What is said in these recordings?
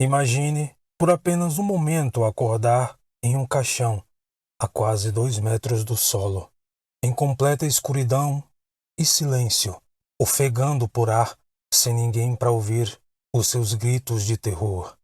Imagine, por apenas um momento, acordar em um caixão, a quase 2 metros do solo, em completa escuridão e silêncio, ofegando por ar, sem ninguém para ouvir os seus gritos de terror.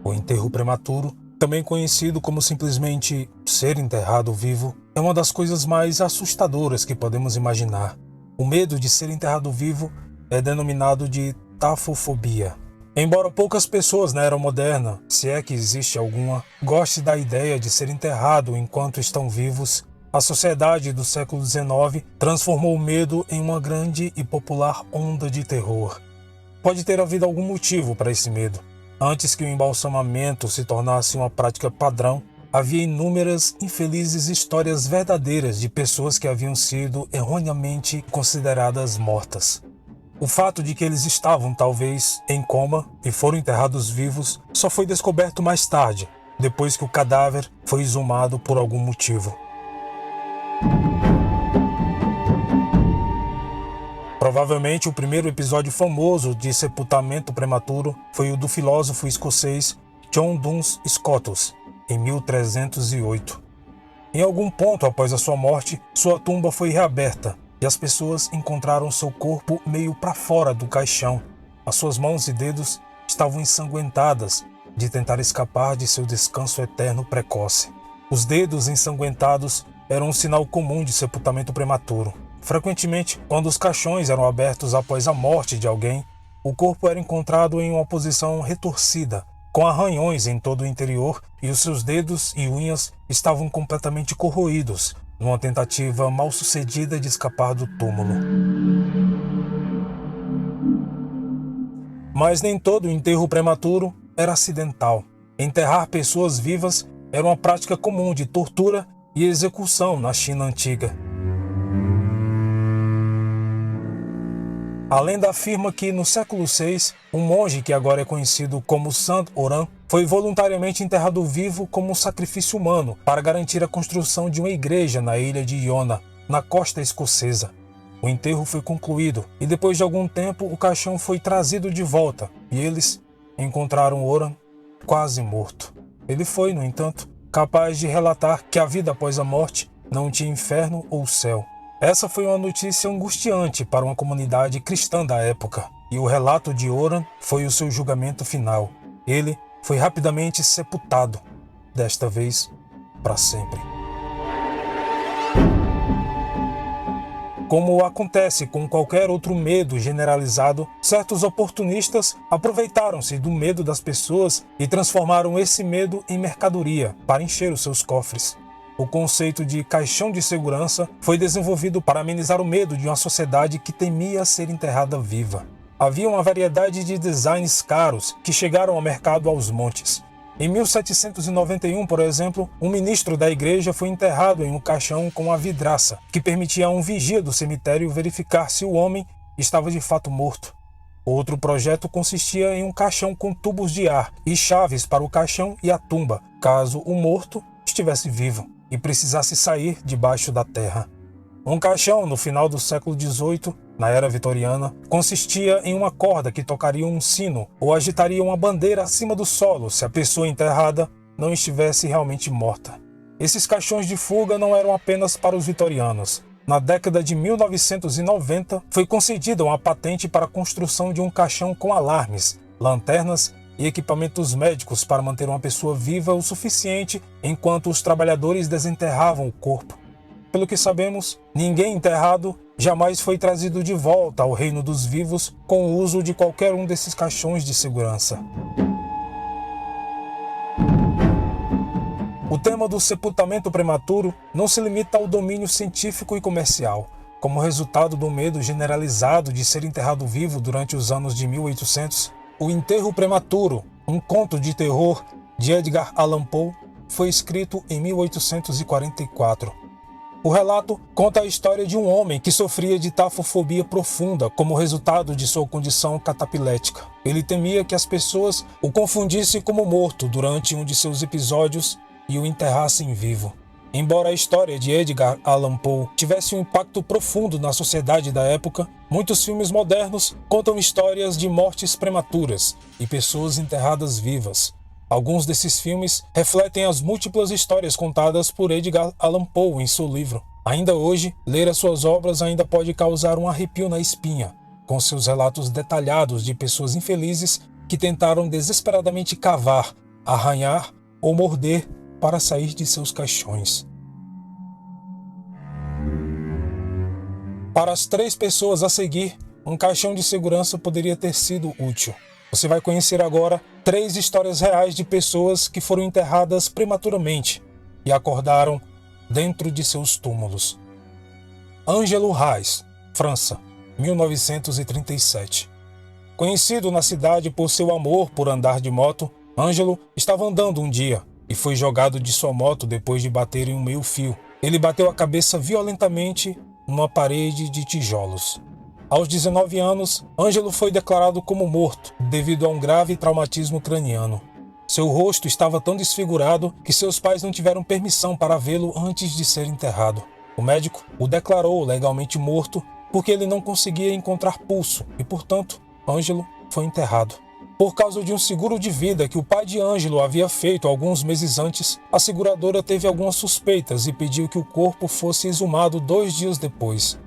O enterro prematuro, também conhecido como simplesmente ser enterrado vivo, é uma das coisas mais assustadoras que podemos imaginar. O medo de ser enterrado vivo é denominado de tafofobia. Embora poucas pessoas na era moderna, se é que existe alguma, goste da ideia de ser enterrado enquanto estão vivos, a sociedade do século XIX transformou o medo em uma grande e popular onda de terror. Pode ter havido algum motivo para esse medo. Antes que o embalsamamento se tornasse uma prática padrão, havia inúmeras infelizes histórias verdadeiras de pessoas que haviam sido erroneamente consideradas mortas. O fato de que eles estavam, talvez, em coma e foram enterrados vivos só foi descoberto mais tarde, depois que o cadáver foi exumado por algum motivo. Provavelmente o primeiro episódio famoso de sepultamento prematuro foi o do filósofo escocês John Duns Scotus, em 1308. Em algum ponto após a sua morte, sua tumba foi reaberta e as pessoas encontraram seu corpo meio para fora do caixão. As suas mãos e dedos estavam ensanguentadas de tentar escapar de seu descanso eterno precoce. Os dedos ensanguentados eram um sinal comum de sepultamento prematuro. Frequentemente, quando os caixões eram abertos após a morte de alguém, o corpo era encontrado em uma posição retorcida, com arranhões em todo o interior, e os seus dedos e unhas estavam completamente corroídos, numa tentativa mal-sucedida de escapar do túmulo. Mas nem todo enterro prematuro era acidental. Enterrar pessoas vivas era uma prática comum de tortura e execução na China antiga. A lenda afirma que, no século VI, um monge que agora é conhecido como Sant Oran foi voluntariamente enterrado vivo como um sacrifício humano para garantir a construção de uma igreja na ilha de Iona, na costa escocesa. O enterro foi concluído e, depois de algum tempo, o caixão foi trazido de volta e eles encontraram Oran quase morto. Ele foi, no entanto, capaz de relatar que a vida após a morte não tinha inferno ou céu. Essa foi uma notícia angustiante para uma comunidade cristã da época, e o relato de Oran foi o seu julgamento final. Ele foi rapidamente sepultado, desta vez para sempre. Como acontece com qualquer outro medo generalizado, certos oportunistas aproveitaram-se do medo das pessoas e transformaram esse medo em mercadoria para encher os seus cofres. O conceito de caixão de segurança foi desenvolvido para amenizar o medo de uma sociedade que temia ser enterrada viva. Havia uma variedade de designs caros que chegaram ao mercado aos montes. Em 1791, por exemplo, um ministro da igreja foi enterrado em um caixão com uma vidraça, que permitia a um vigia do cemitério verificar se o homem estava de fato morto. Outro projeto consistia em um caixão com tubos de ar e chaves para o caixão e a tumba, caso o morto estivesse vivo e precisasse sair debaixo da terra. Um caixão, no final do século XVIII, na era vitoriana, consistia em uma corda que tocaria um sino ou agitaria uma bandeira acima do solo se a pessoa enterrada não estivesse realmente morta. Esses caixões de fuga não eram apenas para os vitorianos. Na década de 1990, foi concedida uma patente para a construção de um caixão com alarmes, lanternas e equipamentos médicos para manter uma pessoa viva o suficiente enquanto os trabalhadores desenterravam o corpo. Pelo que sabemos, ninguém enterrado jamais foi trazido de volta ao reino dos vivos com o uso de qualquer um desses caixões de segurança. O tema do sepultamento prematuro não se limita ao domínio científico e comercial. Como resultado do medo generalizado de ser enterrado vivo durante os anos de 1800, O Enterro Prematuro, um conto de terror de Edgar Allan Poe, foi escrito em 1844. O relato conta a história de um homem que sofria de tafofobia profunda como resultado de sua condição catapilética. Ele temia que as pessoas o confundissem como morto durante um de seus episódios e o enterrassem vivo. Embora a história de Edgar Allan Poe tivesse um impacto profundo na sociedade da época, muitos filmes modernos contam histórias de mortes prematuras e pessoas enterradas vivas. Alguns desses filmes refletem as múltiplas histórias contadas por Edgar Allan Poe em seu livro. Ainda hoje, ler as suas obras ainda pode causar um arrepio na espinha, com seus relatos detalhados de pessoas infelizes que tentaram desesperadamente cavar, arranhar ou morder para sair de seus caixões. Para as 3 pessoas a seguir, um caixão de segurança poderia ter sido útil. Você vai conhecer agora 3 histórias reais de pessoas que foram enterradas prematuramente e acordaram dentro de seus túmulos. Ângelo Reis, França, 1937. Conhecido na cidade por seu amor por andar de moto, Ângelo estava andando um dia e foi jogado de sua moto depois de bater em um meio-fio. Ele bateu a cabeça violentamente numa parede de tijolos. Aos 19 anos, Ângelo foi declarado como morto devido a um grave traumatismo craniano. Seu rosto estava tão desfigurado que seus pais não tiveram permissão para vê-lo antes de ser enterrado. O médico o declarou legalmente morto porque ele não conseguia encontrar pulso e, portanto, Ângelo foi enterrado. Por causa de um seguro de vida que o pai de Ângelo havia feito alguns meses antes, a seguradora teve algumas suspeitas e pediu que o corpo fosse exumado 2 dias depois.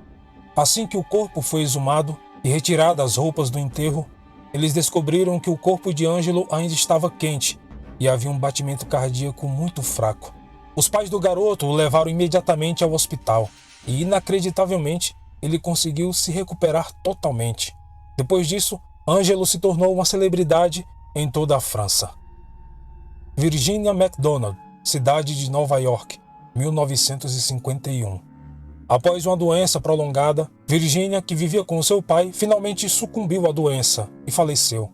Assim que o corpo foi exumado e retiradas as roupas do enterro, eles descobriram que o corpo de Ângelo ainda estava quente e havia um batimento cardíaco muito fraco. Os pais do garoto o levaram imediatamente ao hospital e, inacreditavelmente, ele conseguiu se recuperar totalmente. Depois disso, Ângelo se tornou uma celebridade em toda a França. Virginia MacDonald, cidade de Nova York, 1951. Após uma doença prolongada, Virginia, que vivia com seu pai, finalmente sucumbiu à doença e faleceu.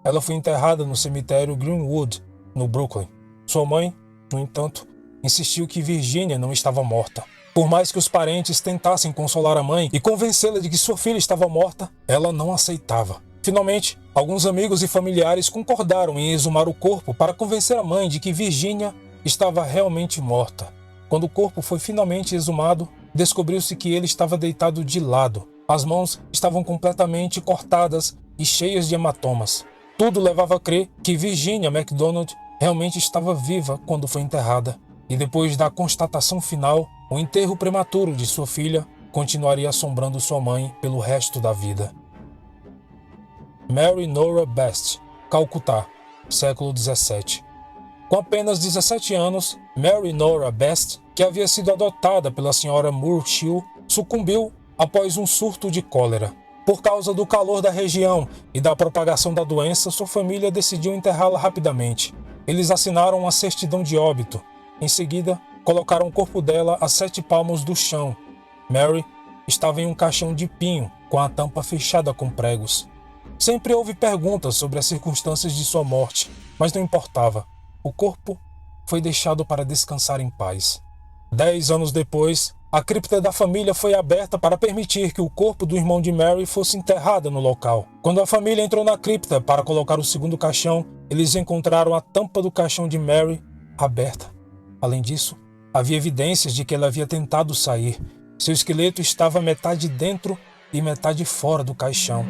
Ela foi enterrada no cemitério Greenwood, no Brooklyn. Sua mãe, no entanto, insistiu que Virginia não estava morta. Por mais que os parentes tentassem consolar a mãe e convencê-la de que sua filha estava morta, ela não aceitava. Finalmente, alguns amigos e familiares concordaram em exumar o corpo para convencer a mãe de que Virginia estava realmente morta. Quando o corpo foi finalmente exumado, descobriu-se que ele estava deitado de lado. As mãos estavam completamente cortadas e cheias de hematomas. Tudo levava a crer que Virginia MacDonald realmente estava viva quando foi enterrada. E depois da constatação final, o enterro prematuro de sua filha continuaria assombrando sua mãe pelo resto da vida. Mary Nora Best, Calcutá, século 17. Com apenas 17 anos, Mary Nora Best, que havia sido adotada pela senhora Murchill, sucumbiu após um surto de cólera. Por causa do calor da região e da propagação da doença, sua família decidiu enterrá-la rapidamente. Eles assinaram uma certidão de óbito. Em seguida, colocaram o corpo dela a 7 palmos do chão. Mary estava em um caixão de pinho, com a tampa fechada com pregos. Sempre houve perguntas sobre as circunstâncias de sua morte, mas não importava. O corpo foi deixado para descansar em paz. 10 anos depois, a cripta da família foi aberta para permitir que o corpo do irmão de Mary fosse enterrado no local. Quando a família entrou na cripta para colocar o segundo caixão, eles encontraram a tampa do caixão de Mary aberta. Além disso, havia evidências de que ela havia tentado sair. Seu esqueleto estava metade dentro e metade fora do caixão.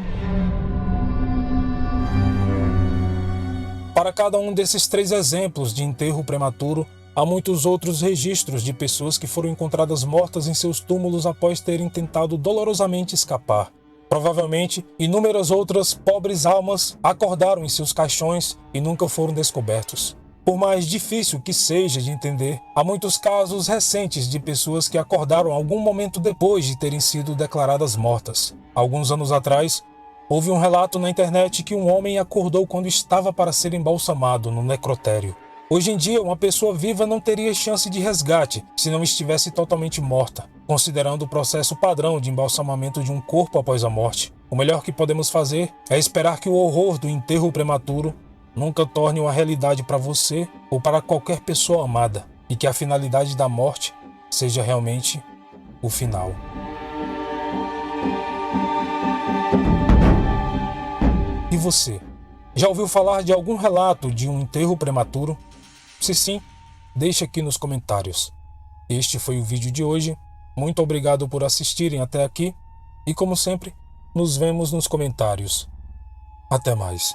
Para cada um desses 3 exemplos de enterro prematuro, há muitos outros registros de pessoas que foram encontradas mortas em seus túmulos após terem tentado dolorosamente escapar. Provavelmente, inúmeras outras pobres almas acordaram em seus caixões e nunca foram descobertos. Por mais difícil que seja de entender, há muitos casos recentes de pessoas que acordaram algum momento depois de terem sido declaradas mortas. Alguns anos atrás, houve um relato na internet que um homem acordou quando estava para ser embalsamado no necrotério. Hoje em dia, uma pessoa viva não teria chance de resgate se não estivesse totalmente morta, considerando o processo padrão de embalsamamento de um corpo após a morte. O melhor que podemos fazer é esperar que o horror do enterro prematuro nunca torne uma realidade para você ou para qualquer pessoa amada, e que a finalidade da morte seja realmente o final. E você? Já ouviu falar de algum relato de um enterro prematuro? Se sim, deixe aqui nos comentários. Este foi o vídeo de hoje. Muito obrigado por assistirem até aqui e, como sempre, nos vemos nos comentários. Até mais.